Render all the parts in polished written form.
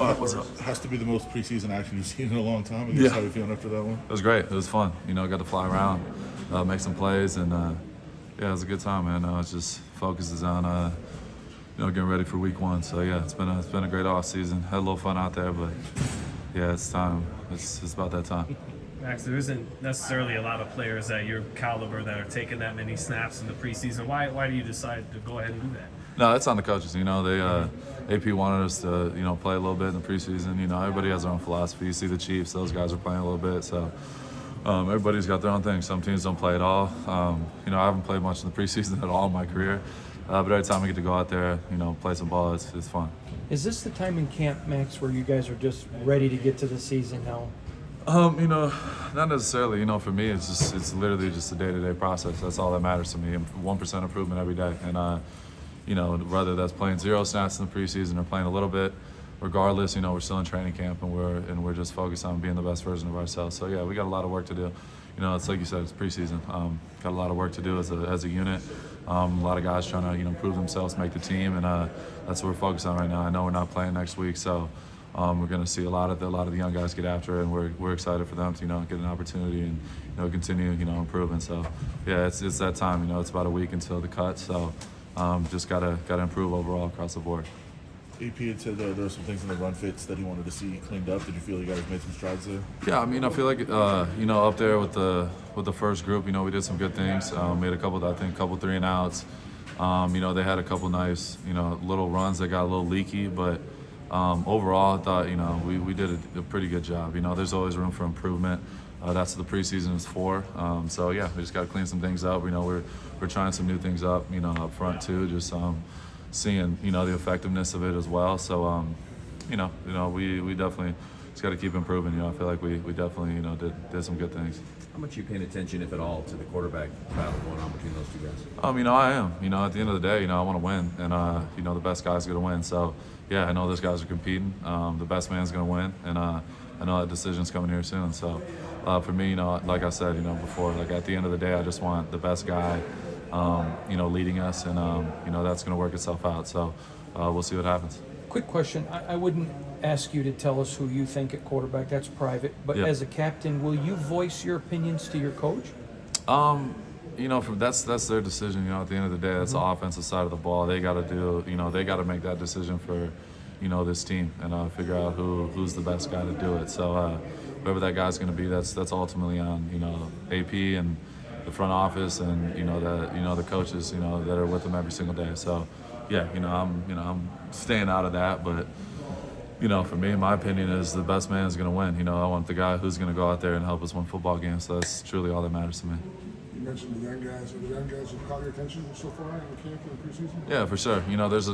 What's up? Has to be the most preseason action you've seen in a long time. I guess. How are you feeling after that one? It was great. It was fun. Got to fly around, make some plays, and yeah, it was a good time, man. It just focuses on getting ready for week one. So yeah, it's been a great off season. Had a little fun out there, but yeah, it's time. It's about that time. Max, there isn't necessarily a lot of players at your caliber that are taking that many snaps in the preseason. Why do you decide to go ahead and do that? No, that's on the coaches. They AP wanted us to play a little bit in the preseason. Everybody has their own philosophy. You see the Chiefs; those guys are playing a little bit. So everybody's got their own thing. Some teams don't play at all. I haven't played much in the preseason at all in my career. But every time we get to go out there, play some ball, it's fun. Is this the time in camp, Max, where you guys are just ready to get to the season now? Not necessarily. For me, it's literally just a day-to-day process. That's all that matters to me. 1% improvement every day, and whether that's playing 0 snaps in the preseason or playing a little bit, regardless, we're still in training camp and we're just focused on being the best version of ourselves. So yeah, we got a lot of work to do. It's like you said, it's preseason. Got a lot of work to do as a unit. A lot of guys trying to prove themselves, make the team, and that's what we're focused on right now. I know we're not playing next week, so we're going to see a lot of the young guys get after it, and we're excited for them to get an opportunity and continue improving. So yeah, it's that time. It's about a week until the cut, so just gotta improve overall across the board. AP had said there were some things in the run fits that he wanted to see cleaned up. Did you feel you guys made some strides there? Yeah, I feel like up there with the first group, we did some good things. Made a couple 3 and outs. They had a couple nice little runs that got a little leaky, but overall I thought we did a pretty good job. There's always room for improvement. That's what the preseason is for. So yeah, we just got to clean some things up. We're trying some new things up up front too. Just seeing the effectiveness of it as well. So we definitely just got to keep improving. I feel like we definitely did some good things. How much are you paying attention, if at all, to the quarterback battle going on between those two guys? I am. At the end of the day, I want to win, and the best guy's going to win. So yeah, I know those guys are competing. The best man's going to win, and I know that decision's coming here soon. So for me, like I said, before, like at the end of the day, I just want the best guy, leading us, and that's going to work itself out. So we'll see what happens. Quick question. I wouldn't ask you to tell us who you think at quarterback. That's private. But Yeah. as a captain, will you voice your opinions to your coach? That's their decision. At the end of the day, that's the offensive side of the ball. They got to do. They got to make that decision for, this team and figure out who's the best guy to do it. So whoever that guy's going to be, that's ultimately on AP and the front office and the coaches that are with them every single day. So yeah, I'm staying out of that, but for me, my opinion is the best man is going to win. I want the guy who's going to go out there and help us win football games. So that's truly all that matters to me. You mentioned the young guys. Are the young guys who've caught your attention so far in the camp in the preseason? Yeah, for sure.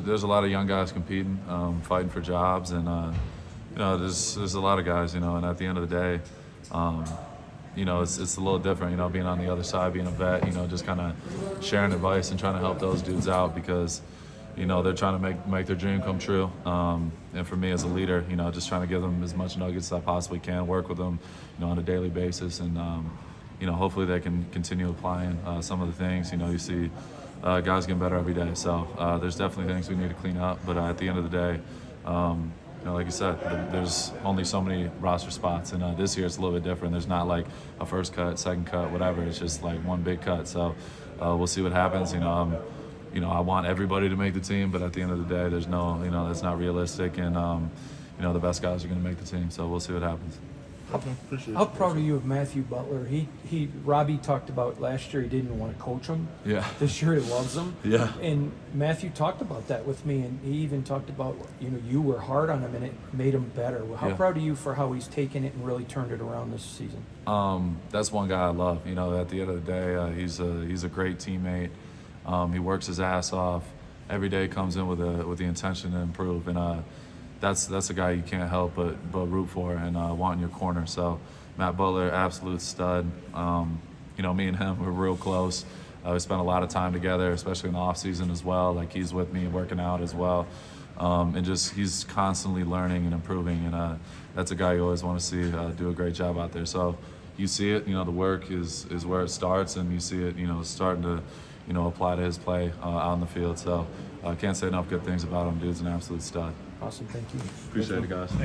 There's a lot of young guys competing, fighting for jobs, and there's a lot of guys. And at the end of the day, it's a little different. Being on the other side, being a vet, just kind of sharing advice and trying to help those dudes out because they're trying to make their dream come true. And for me as a leader, just trying to give them as much nuggets as I possibly can, work with them, on a daily basis, and hopefully they can continue applying some of the things. You see guys getting better every day. So there's definitely things we need to clean up. But at the end of the day, like you said, there's only so many roster spots, and this year it's a little bit different. There's not like a first cut, second cut, whatever. It's just like one big cut. So we'll see what happens. I want everybody to make the team, but at the end of the day, there's no, that's not realistic, and the best guys are going to make the team. So we'll see what happens. How proud are you of Matthew Butler? Robbie talked about last year he didn't want to coach him. Yeah. This year he loves him. Yeah. And Matthew talked about that with me, and he even talked about you were hard on him and it made him better. How proud are you for how he's taken it and really turned it around this season? That's one guy I love. At the end of the day, he's a great teammate. He works his ass off. Every day comes in with the intention to improve, and that's a guy you can't help but root for and want in your corner. So Matt Butler, absolute stud. Me and him, we're real close. We spent a lot of time together, especially in the off season as well. Like he's with me working out as well, and just he's constantly learning and improving. And that's a guy you always want to see do a great job out there. So you see it. The work is where it starts, and you see it. Starting to apply to his play out on the field. So I can't say enough good things about him. Dude's an absolute stud. Awesome, thank you. Appreciate it, guys.